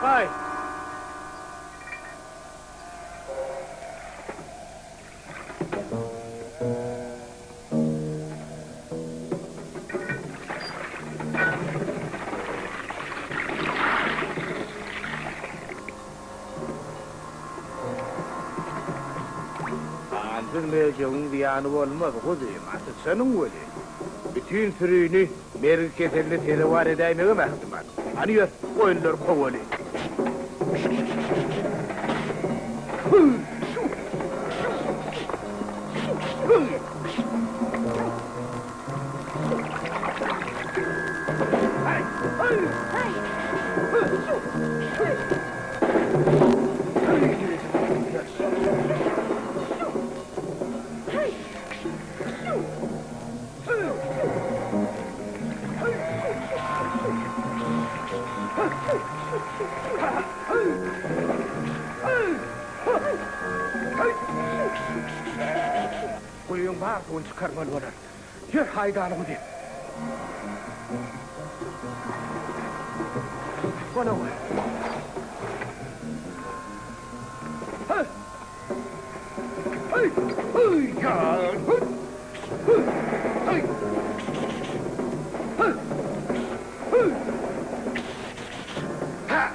Hi. Anzın diyanı olmaz kuzuyum artık senin öyle. Bütün sürüyünü merkezlerine televar edeymeğe mehtuman. Hani ya oyunlar kovalı. Oyun çıkarmalı olur. Yer haydanımı de. Bana var. Hey! Hey! Hey! Ya! Hey! Hey! Hey! Hey! Ha!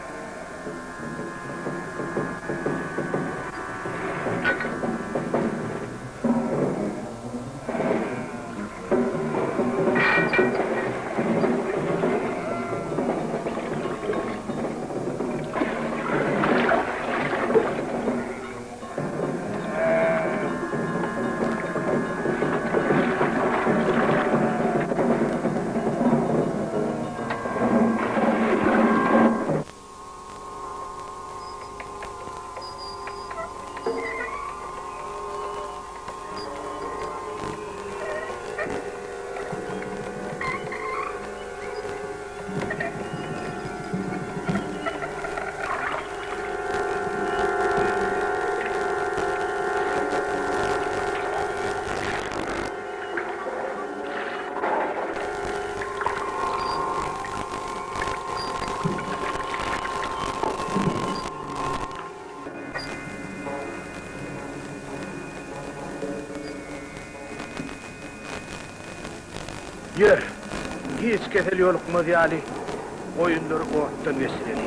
Yer, hiç ketel yolukma diyali, oyunları oğuttan vesileli.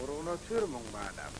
Oruna sürmün madem.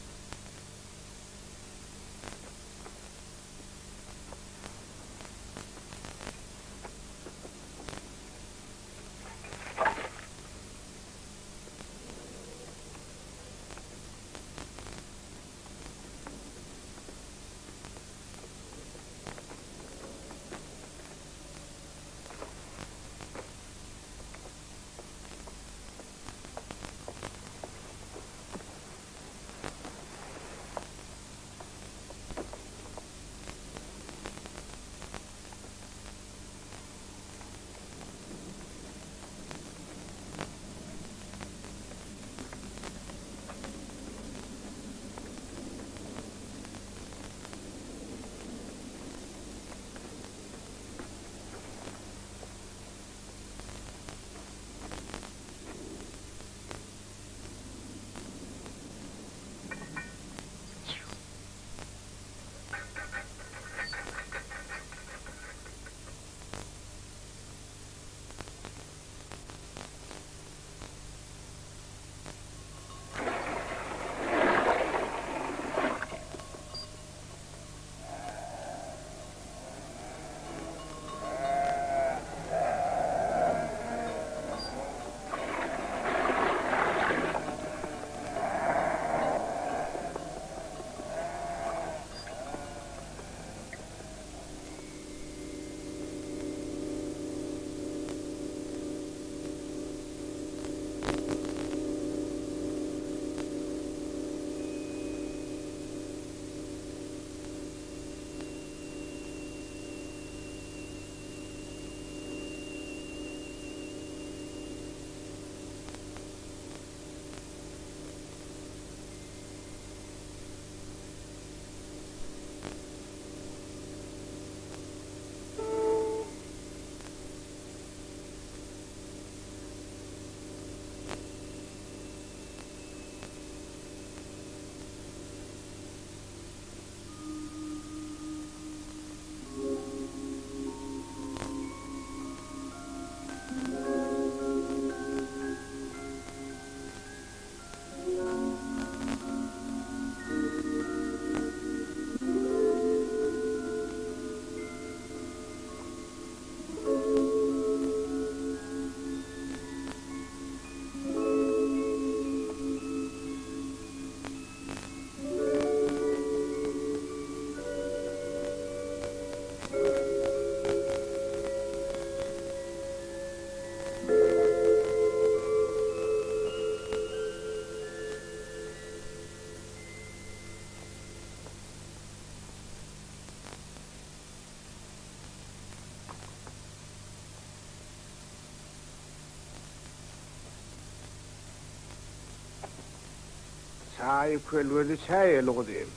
çay kölgeli çay elugu diyeyim.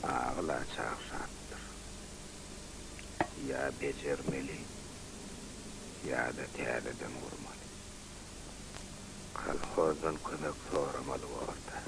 Ağla çağsattır. Ya becermeli, ya da tereden vurmalı. Kalhozdan kömek soramalı orada.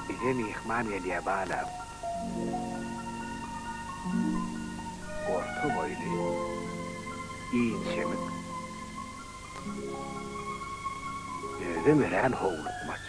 Bizim ihman ediye bağlam. Orta boylu, iyi çemik. Özüm eren hoğlutmaz.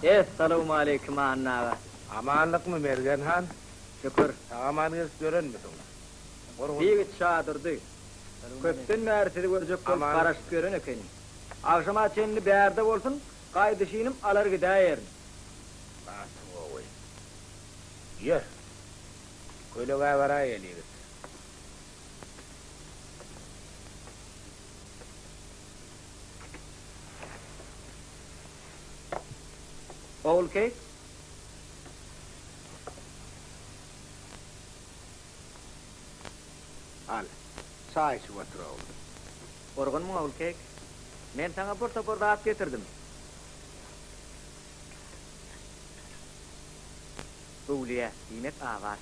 Esselamu aleyküm annağa. Amanlık mı Mergen Han? Şükür. Amanınız gören misin? Bir çadırdı. Köpten mersidi görecek göz Aman. karaşıp gören ekeni. Akşama çenli berde olsun, kaydışıyım alır gider. Basın oğuy. Yer. Köyle gayvara eliyiz. Oğul kek, Al. Sağ içi otur oğlum. orgun mu oğul kek? Men sana burada at getirdim. Buğliye, inek ağar.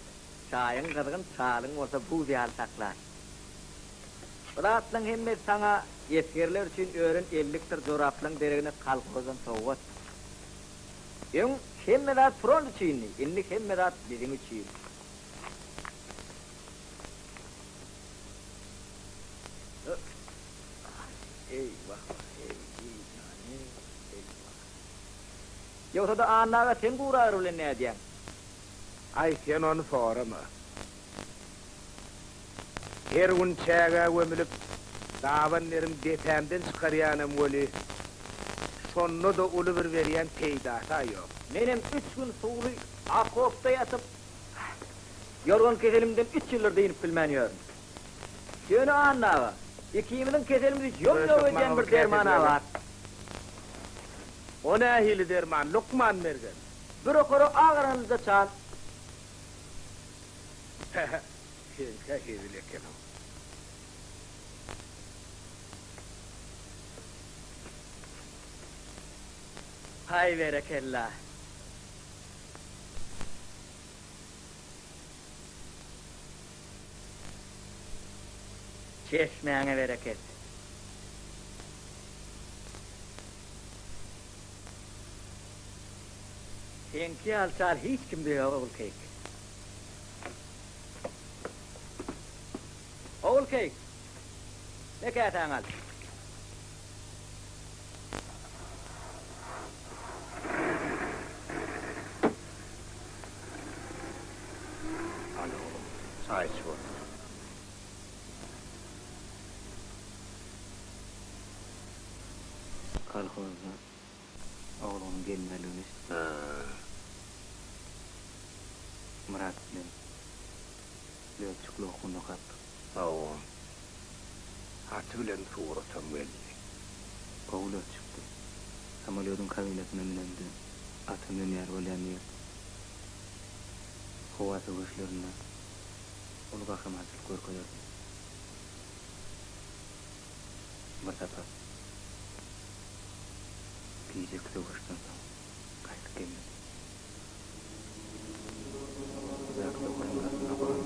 Çayın kırgın çağılın olsa bu ziyal saklar. Rahatlan hemmet sana yetkerler için öğren 50'tir zoraplın deregine kalkozun soğut. Yung hemmedat front için, inlik hemmedat bizim için. Eyvah, eyvah, eyvah. Yoksa da annaga sen gurar bilen ne diýen? Ay sen onu sorama. Her gün çäge gömülüp dawanlarym dependen çykarýanam weli. Şonno da uly bir berýän peýdata ýok. Menem 3 gün suwly akopda ýatyp yorgun keselimden 3 ýyllar diýip bilmänýärm. Şöni annaga ikimizin keselimizi ýok edýän bir dermana bar. O nähili derman? Lokman bergen. Bir okoro ağırınızda çal. Sen hezileken o. Hay berekella. Çeşmeğine bereket. Senki alçal hiç kimde yok oğul keyk. Oğul keyk. Ne kâtan al? Alo, çay içiyor. Kalkozda oğlunun gelmeliğini Murat bilen Löpçükli okunda kaptık. Awo. Hatı bilen suğratam belli. Oğul çıktı. Samolyotun kabilesinden bilendi. Atın dönüyer ölenliyor. Hova savaşlarında onu kahramançılık görkoyordu. Bir sefer giyecek savaştan sonra kayıt gelmedi. Uzakta kurumlarına bağlı.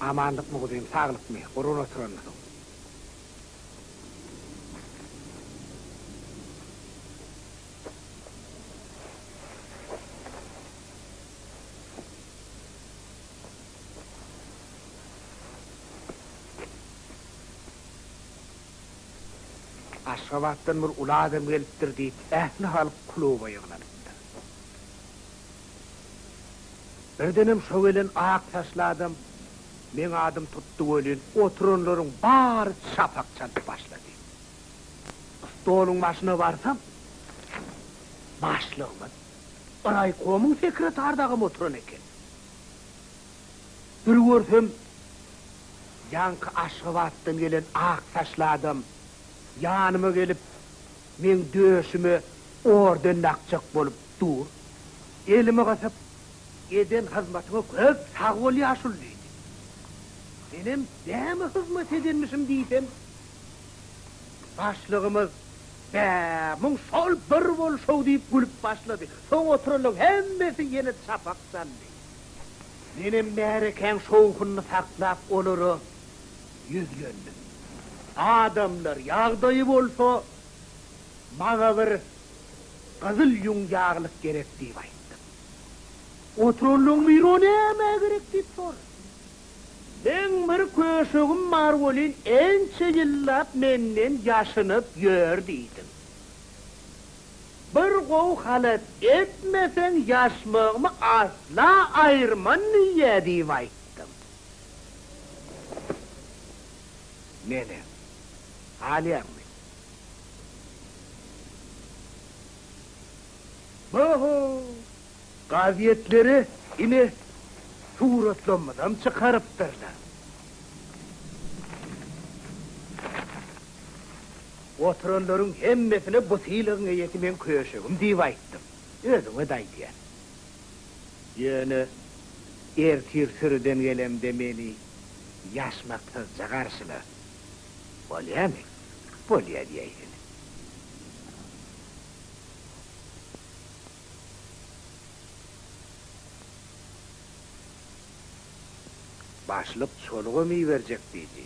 Amanlık mı kudayım, sağlık mı? Kurun oturanlık. Aşgabattan bir ula adam gelipdir deyip, ehli halk kuluba yığlanıptı. Birdenim şo gelen ayak taşladım, men adım tuttu ölün, oturanların bari şapak çalıp başladı. Stolun başına varsam, başlığımın, raykomun sekretardagım oturan eken. Bir görsem, yankı Aşgabattan gelen ayak taşladım, yanıma gelip, men döşümü oradan nakçak bolup dur. Elime kasıp, eden hizmetime köp sağ ol yaşul deydi. Benim demi hizmet edenmişim deysem, başlığımız, mun sol bir bol şov deyip gülüp başladı. Son oturalım hemmesi yeni çapak saldı. Benim mereken şovkununu saklap oluru yüzlöndüm. Adamlar yağdayı bolsa, bana bir kızıl yungağılık gerek deyip ayttım. Oturulun bir o neme gerek deyip sor. Ben bir köşüğüm var olin ençe yıllap menden yaşınıp yör deydim. Bir kov halet etmesen yaşmağımı asla ayırman niye deyip ayttım. Nene? Aliyar mı? Bahu! Gaziyetleri yine suratlanmadan çıkarıptırlar. Oturanların hemmesine bu silığın eyetimen köşeğim deyip ayttım. Özüme daydiyen. Yani ertir sürüden gelem demeli yaşmaksızca karşılar. Bolya mı? Bolya diyeysin. Başlık soluğu mu verecek dedi.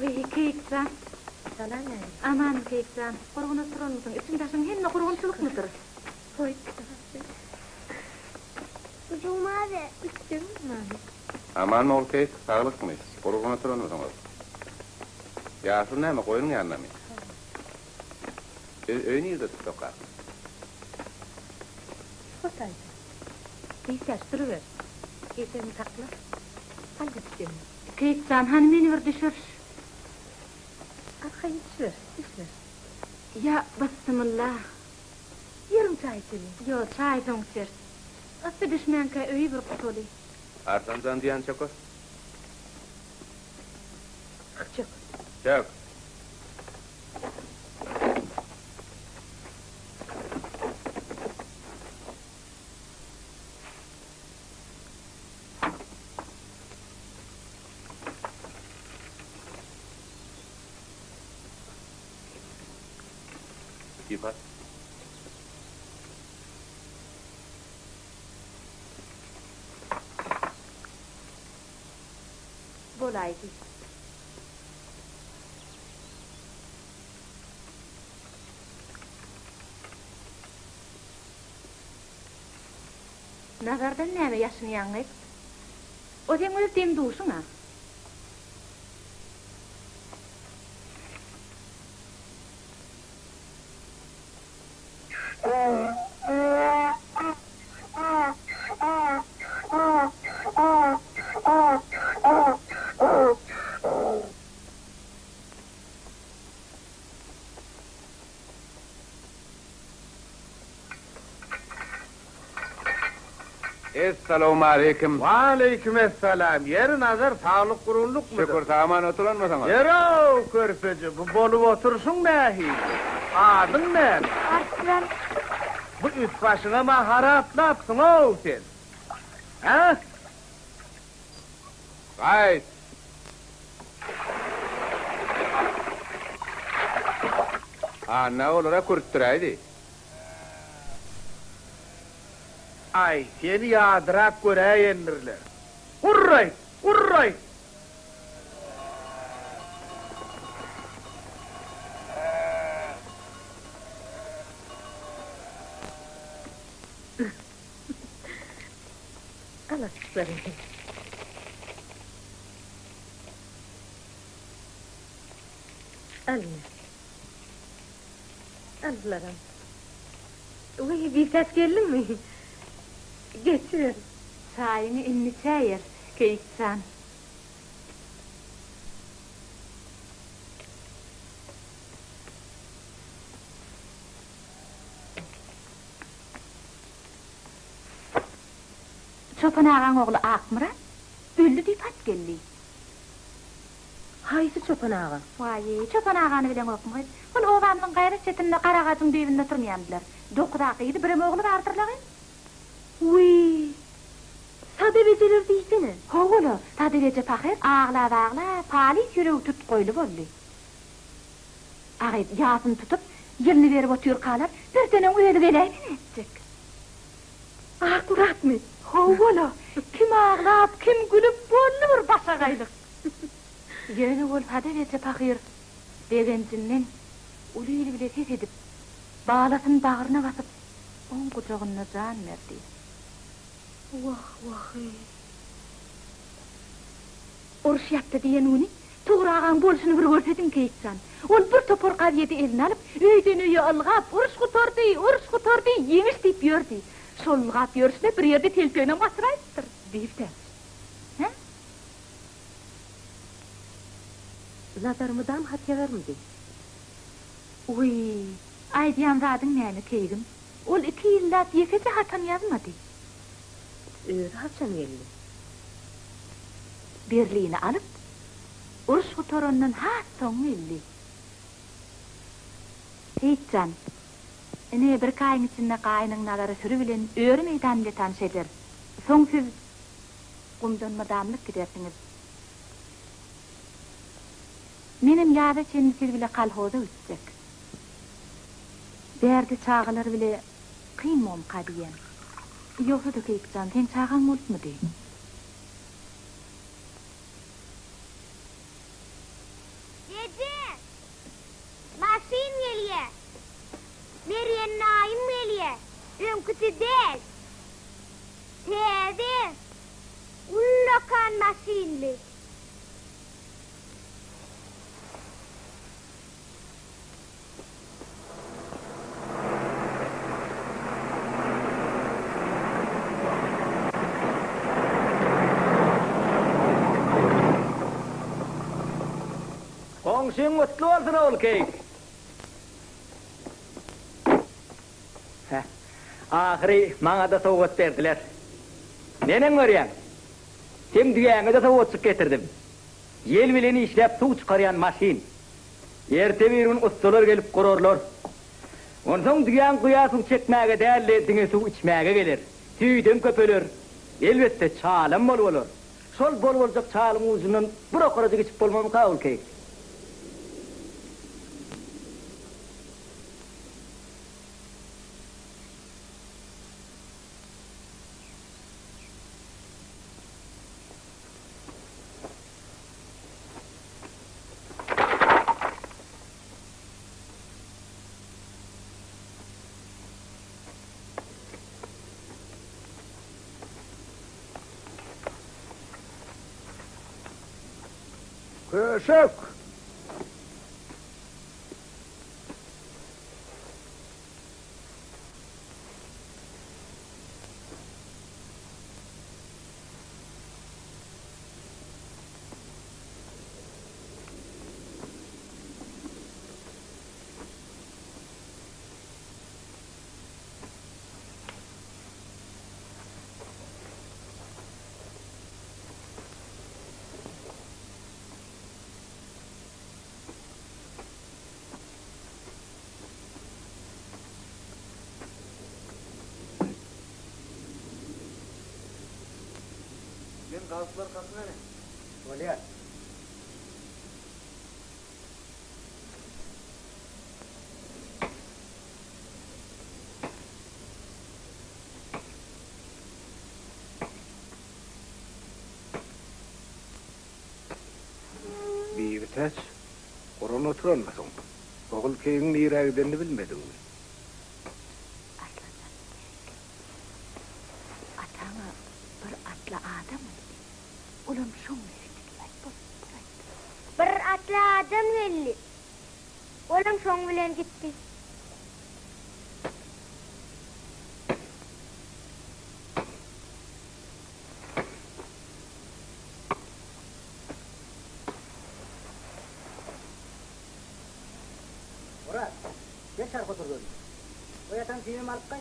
Uy, Keksan. Salam yani. Aman Keksan. Qurğuna turalmısın? İçindaşın hemme qurğunçılık mıdır? Koy. Ucum abi. Üstüm abi. Aman mı olkayız, sağlık mıyız? Kuruguna turan mısınız? Yaşın ne mi, koyunun yanına mı? Öyle yerde tutuklar. Kotaydı. Keksan, duruver. Kesemi takla. Halde üstüm. Keksan, hani meni bir düşür. Arkayı düşür. Düşür. Ya, bismillah. Yarım çay içelim. Yo, çay soň içer. Asy düşmänkä öýü bir kutuly. Artancan diyen çok. Çok. Çok. İpat. Bolaydy. Nazardan näme ýaşaýanlyk? O sen öz dem duşuňa. Esselamu aleyküm. Wa aleykümesselam. Yer nazar sağlık kuruluk mudur? Şükür taman oturan mısınız? Yero körpeci, bu bolup otursun nähi? Adın ne? Arslan, Bu üst başına maharatlapsın o sen. Ha? Gayet. Ne olur kurtturaydı. Ay, seni yağdırak göreyendirler. Hurray, hurray. Al asıkları. Al yine. Al bularım. Uy, bir ses geldi mi? Geçir. çayını inni çäýer, Keksan. Çopan ağaň ogly Akmurat, öldü diýip hat geldi. Haysı çopan ağa? Vay, çopan ağany bilen okmaýdy. Ol obamyň gaýry çetinde garagatyň döwünde turmaýandylar. Dokudakydy, birem ogly bardyrlagy. Uy. Sadebeceler diýsene. Howla, tadybece paher ağlap palis ýüregi tut goýly boldy. Agyt ýasyny tutup, ýelini berip otyr kalar, birdenem öýle geläýin etjek. Akurat mı? Howla, kim ağlap, kim gülüp bolly bir başa gaýlyk. Ýöne bol tadybece paher degenjinden ulyly bile ses edip, bağlasyn bagyryna basyp, oň kucagyna jan berdi. Vah vah. Oruş yaptı diyen onu, tuğrağın bolşunu bir görsedim Keksan. Ol bir topor qaviyeti elini alıp, öýden öýe ılgap, oruş kutardy, yemiş deyip yördi. Şol ılgap yörüşde bir yerde telpöne masırayıptır, deyip der. Ha? Nazarımdan hatya vermedi. Uy, aýdýan zadyn näme keýdim? Ol 2 ýylda ýekece hatan ýazmady. Haçan geldi. Berliğini alıp, oruç kutorondan hat soňy elli. Hiçcan, ene bir kaýyň içinde gaýnyň nazary sürü bilen öýre meýdanyna tanış eder. Soň siz gumdan madamlyk gidersiňiz. Menim ýa-da çensiz bile kalhoza ütsek. Berdi çağılar bile kıymam kadiyen. Yoksa da Keksan, sen çağın bolupmady? Eriyen naim meliye. Önkütü değil. Tezi. Ullokan masinli. Koňşuň mutlu bolsun ol keyik. Ahiri maňa da sowgat berdiler. Nenen görýän? Sen diýäňe de sowgat getirdim. Ýel bilen işläp suw çykarýan maşin. Erte bir gün ustalar gelip gorarlar. Onsoň diýän guýasyň çekmäge dälle diňe suw içmäge gelir. Tüýden köpeler. Elbetde çalym bolar. Şol boljak çalym uzundan bir okaraja geçip bolmam kabul keyik. Köşök. Men gazlar kasına ne? Bolýar. Bir vites. Koron oturanmasın. Oğul köyün niragdenini bilmedin mi? Atama bir atla adam. Ulan şoň Bir atla adam geldi. Olam şoň bilen gitti. Murat, geç arka otur böyle. O yatan filmi alıp kaç.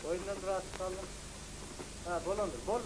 Oyundan rahatsız kaldım. Ha, bolondur, bol.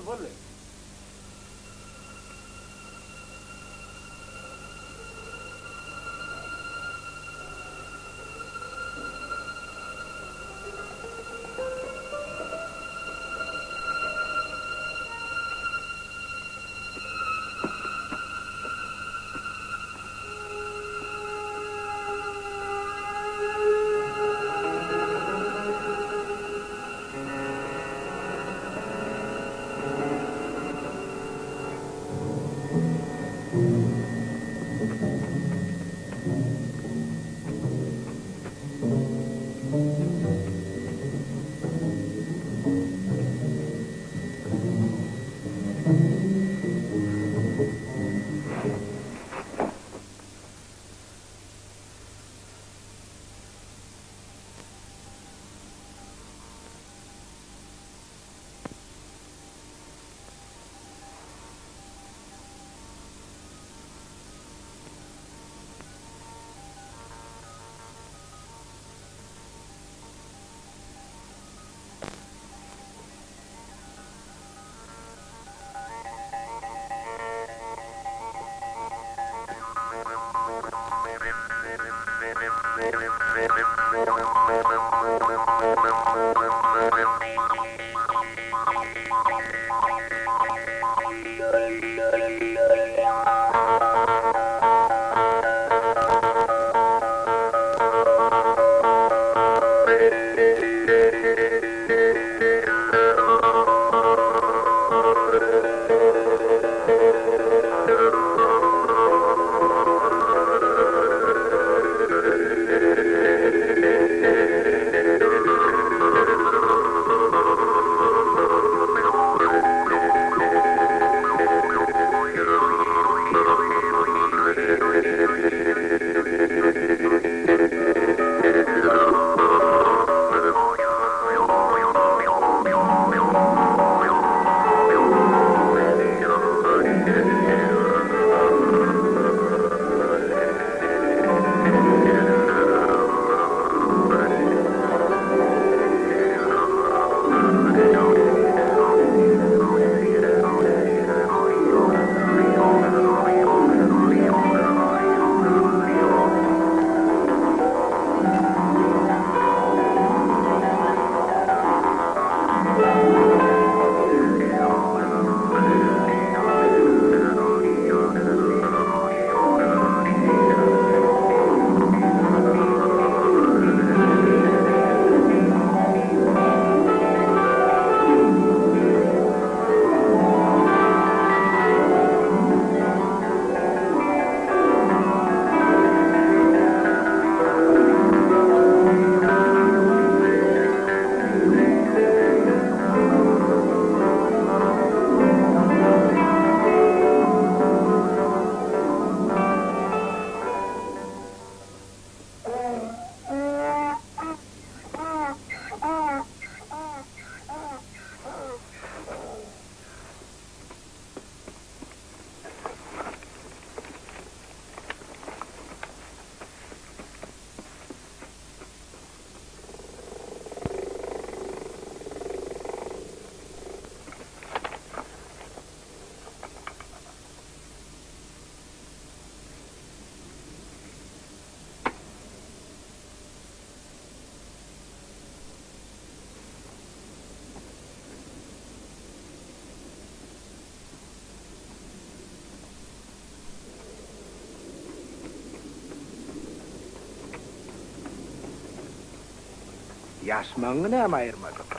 Yaşmaňy näme ayırmadyk?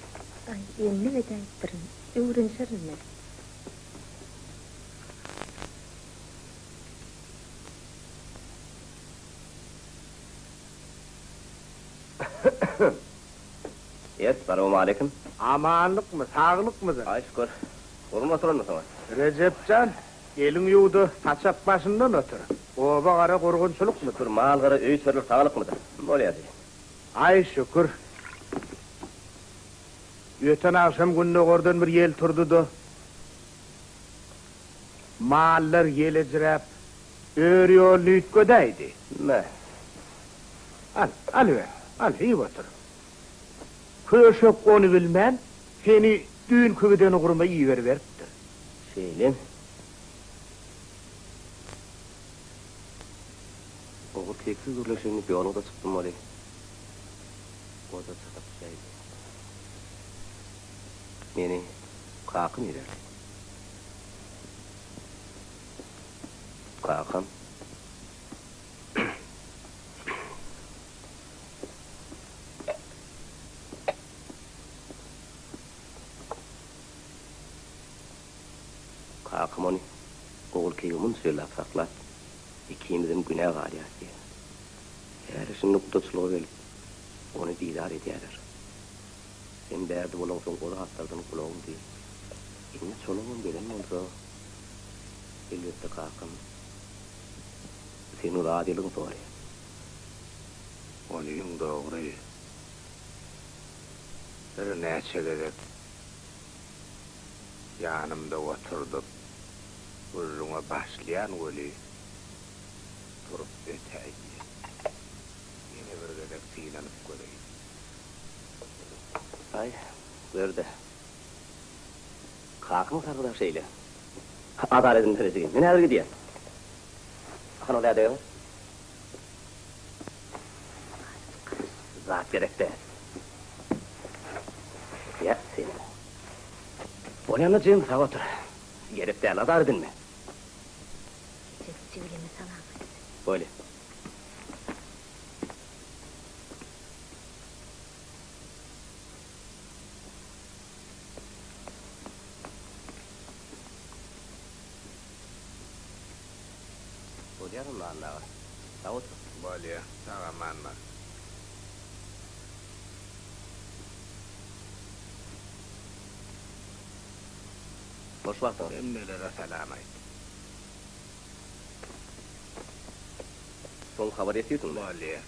Ay, endi bedaýtdyryň. Öwrenşerin. Assalamu alaykum. Amanlıkmı, sağlıkmı? Ay şükür. Oğlum oturun sana. Recepcan, elin yuwdy, saçak başyndan ötür. Oba gara gorgunçulukmy? Şükür mal gara öý çörlük sağlıkmydır? Bolýar. Ay şükür. Öten akşam günde gordan bir yel turdu-da. Mallar yelejirep, örüyor lütködeydi. Ne? Al ver, al iyi otur. Köşök onu bilmän, seni düğün kögedeni kurma iyi veripdir. Şeylin. Oğul keksiz urlaşını bir onu da çıktım oli. O da çıkıp şeydi. Meni kakım iler. Kakım. Kakım onu. Oğul keyimin söylep saklat. İkimizin günah galiyat diye. Eğer şimdi kutluçluğa gelip onu didar ederler. Sen derdi bulunsun kolu hastardın kulağım değil. İnne çoluğun gelen olsa elbette kakım. Senin radiyalığın doğru. Onun doğru. Bir neçe gerek. Yanımda oturdup, uzuna başlayan oli durup öteydi. Yine bir gerek sinanıp göreyim. Ay, böyle. Kakım sarıda şeyle. Adaletin teresi. Ne nerede gidiyor? Hani oraya diyor? Zat gerek de. Ya seni. Oraya cim sağ otur. Gerek de adar edin mi? Söyleme sana. Böyle. Yarın lan da. Sağ otur. Böyle, tamam mı? Boş vaktin. Emmilere selam et. Son haber ediyorsun mu? Böyle.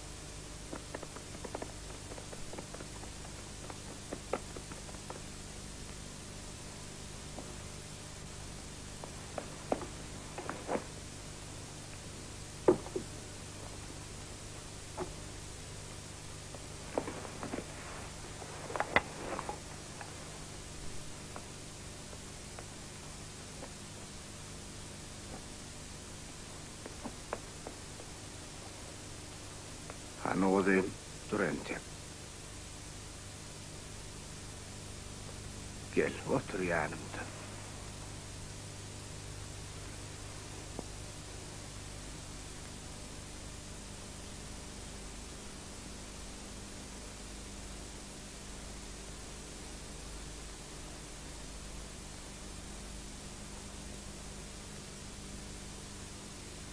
Hani o değil, dur ente. Gel, otur yanımda.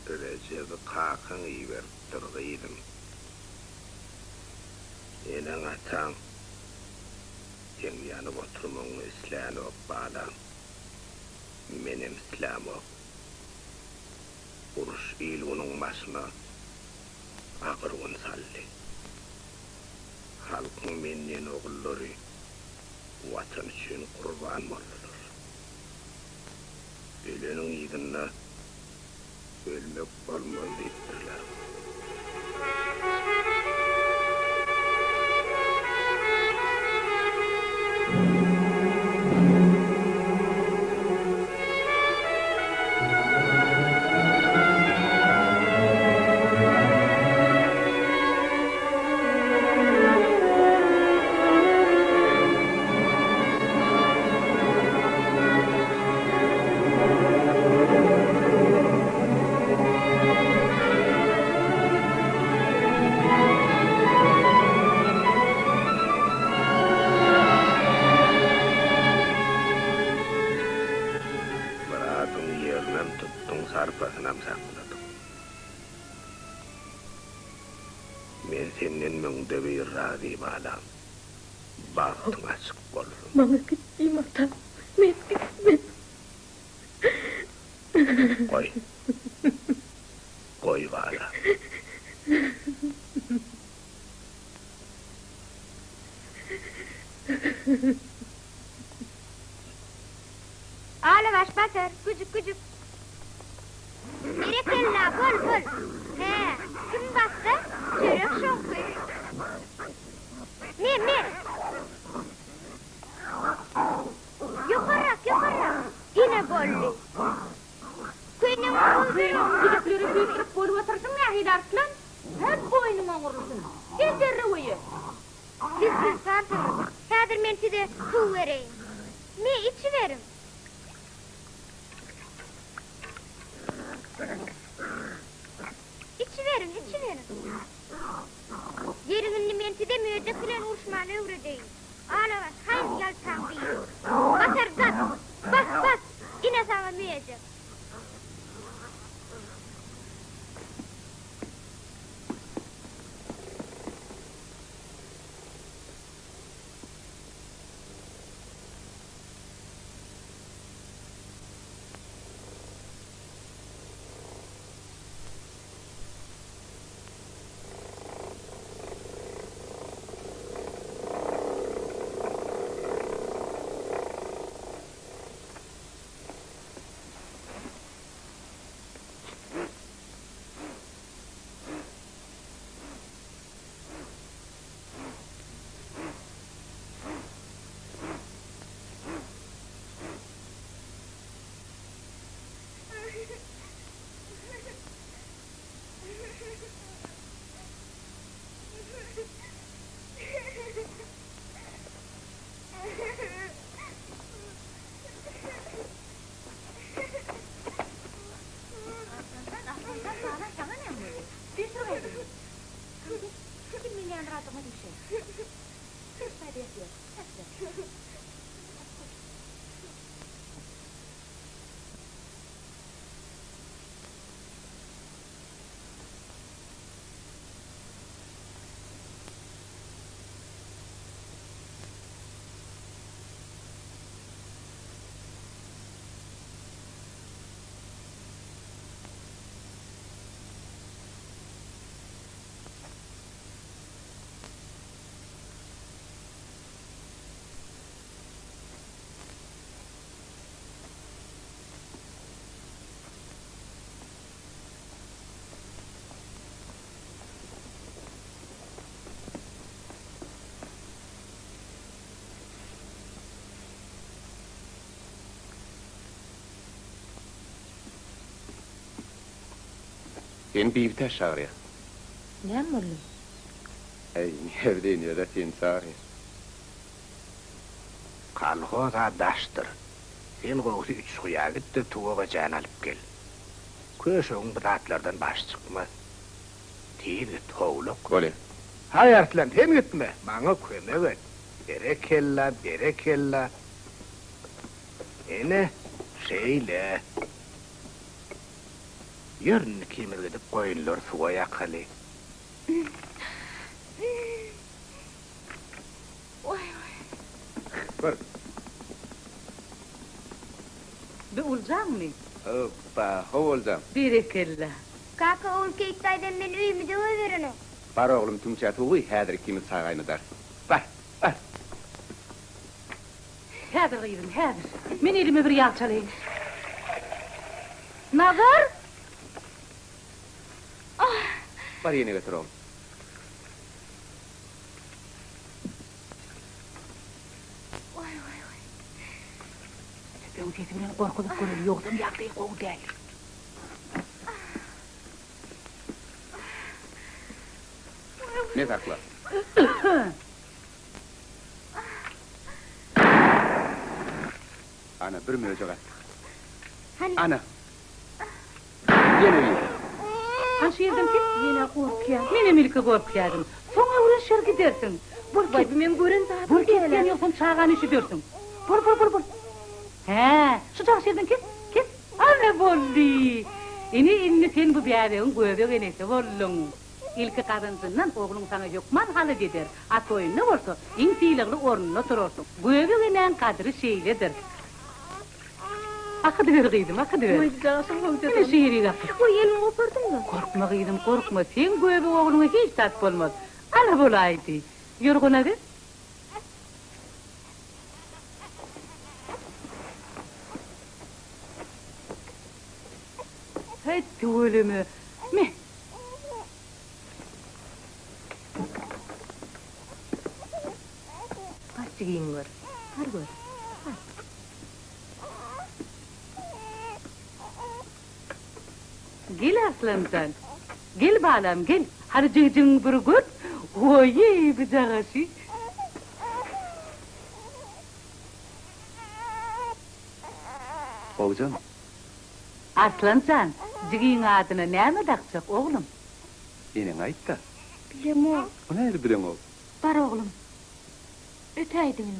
Recep'i kakın iyi verip durgaydım. Enen atan, sen yanıp oturmanı İslam'ı bağlan. Menem İslam'ı. Uruş il onun başına ağırın salli. Halkın menden oğulları vatan için kurban olurlar. Ölenin yiğidine ölmek olmaz deyiptirler. Men senden müňde bir razıyım alam. Bagtyň açyk bolsun. Bana gitmeyeyim ata. Ben gitmem. Koy. Koy bana. Ağla baş basar, küçük küçük. Berekella, bol bol. He, kim bastı? Çörek şonkı. Ne? Yukarrak. Yine bolli. Köyünün kuyruğu. Gidikleri büyük bolup otursun ya hidarslan. Hep boynuma vurursun. Gel derre oyu. Siz sarsınız. Kadir men size su vereyim. Ne içi verim? İçi verin. Yerinin men size müyecek filan urşmanı öğredeyim. Ağla bas, haydi gel tanrıyı. Basar zat. Bas. Yine sana müyecek. Sen bivte şağırya. Ne mullu? Ey, nerede nere sen çağırya? Kalhoza daştır. Sen goğusu 3 suya git de tuğağa can alıp gel. Köşeğin bıdatlardan baş çıkmaz. Tiydi toğluk. Gole. Hayatlan hem gitme. Bana köme et. Berekella. Ene şeyle. Yarın kimir gidip koyunlar suya yakalı. Bir olacak mı? Hoppa, hovolcam. Berekella. Kaka oğul kektaydan men üyümü de verin o. Bar oğlum tümçe tuğuy, hadir kimi sağayını dar. Bar. Hadir gıydım, hadir. Men elime bir yalçalayın. Nazar? Bar yeni götür oğlum. Ben ketimden korkuluk görür, yoksa bir yaktayı koğu değil. Ne sakla? Ana, bir möcek at. Hani? Ana. Yine bir. Hanşı yerden ki, yine korkuyor. Mene milki korkuyadım. Sonra uğraşır gidersin. Vay men görün zaten. Bur ketken yoksan çağan işi dersin. Bur. He, şu çağ yerden kes. Ana bolli. Ini sen bu biyareğin göbek enesi bollun. ilki karıncından oğlun sana yokman halı gider. At oyunu olsa, in fiiligli ornuna oturursun. Göbüğünen kadri şeylidir. Akıdı ver gıydım, akıdı ver. Oyuncağısın Ne oyuncağısın. şiiri O elini kopardın mı? Korkma gıydım, korkma. Sen göbü oğluna hiç tat bolmaz. Ana bolaydı. Yorguna ver. Hadi ölümü. Me. Kaç giyin var? Har gör. Gel aslancan. Gel balam gel. Harcıcın bir gör. Oye bir cagaşı. Oğuzcan, Aslancan. Cigin adına näme dakçak oğlum? inen ayt da. Bilem o. O näde bilen o? Bar oğlum. Öteydin mi?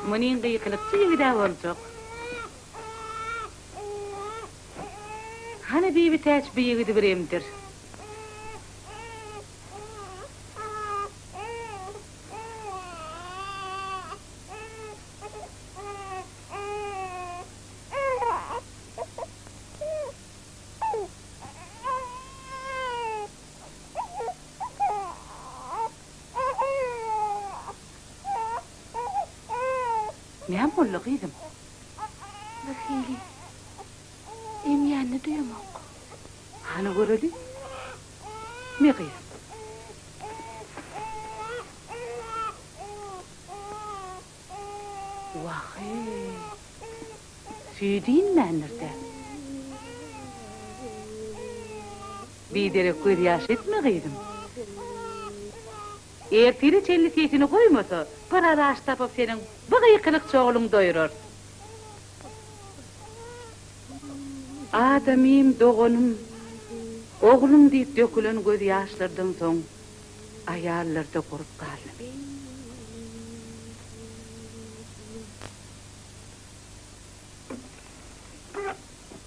Munin gıyıkılıkçı yigide olacak. Hani bir biteç bir yigidi bir emdir. Ne bollu gıydım? Bakayım. Emyanını duyamak. Hani göreli? Ne gıyım? Vahi. Süydüğün menirde. Bir derek gır yaş etme gıydım. Eğer piri çelli sesini koymasa, bir araç tapıp senin bu gıyıkılıkçı oğlun doyurur. Adamim, doğunum, oğlum deyip dökülen göz yaşlardan soň ayallarda kurup kaldım.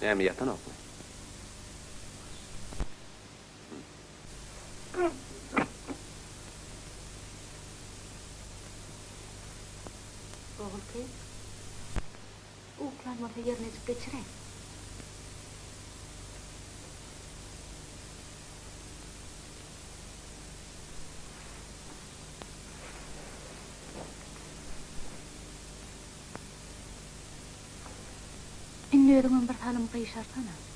Näme yatan oku? Oğul kız, uklanmasa yerine çık geçireyim. İnlerimin bir halim kıyışarsana.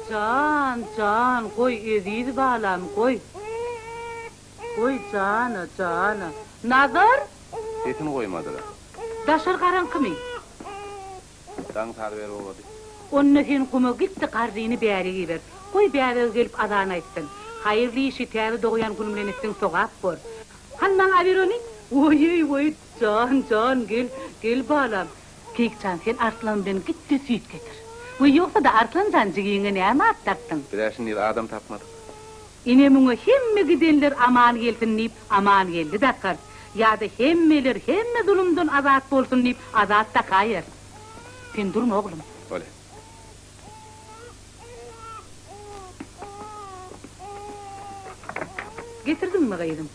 Can, koy eziydi balam, koy. Koy canı. Nazar, Etini koymadılar. daşar karanqı mı? Dan tarver oldu. Onunla sen kuma gitti qarrını bäri giber. Koy bäri gelip azan aytsın. Hayırlı işi täri doğuyan günümlen etsin soğap bor. Handan aver onu? Oy, can, gel balam. Kekcan sen arslandan gitti süt getir. Oy yoksa da arslan cancığını näme attaktın? Bileşin adam tapmadık. Ine muňa hemme gidenler aman gelsin deyip aman geldi dakar. Ya da hemmeler hemme zulümden azat bolsun deyip azat da kayır. Sen durma oğlum. Öyle. Getirdin mi gayrım?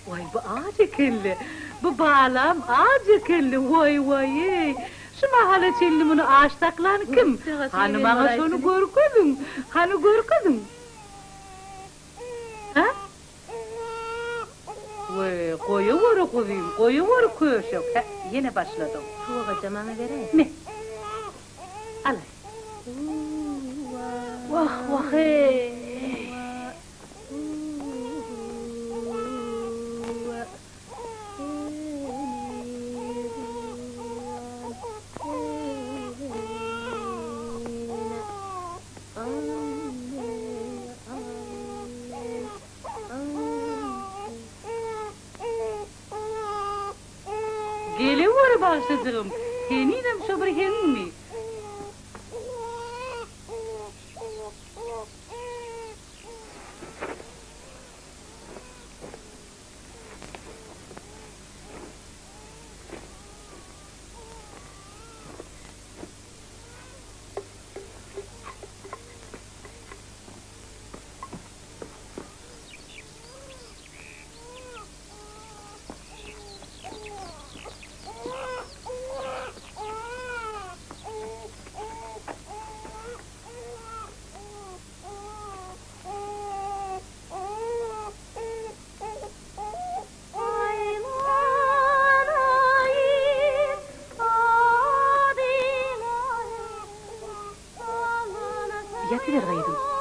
Vay bu ağaca kelli. Bu bağlam ağaca kelli. Vay. Şu mahalle çellimini ağaçtaklan kim? Hani bana şunu görküdün. Ha? Vay koyuver kuzum, koyuver köşek. Yine başladım. Tuğaga camana vereyim. Ne? Al. Vah hey. Geliver başladığım. Seninle şöbrehenin mi? Yatıver gayrım.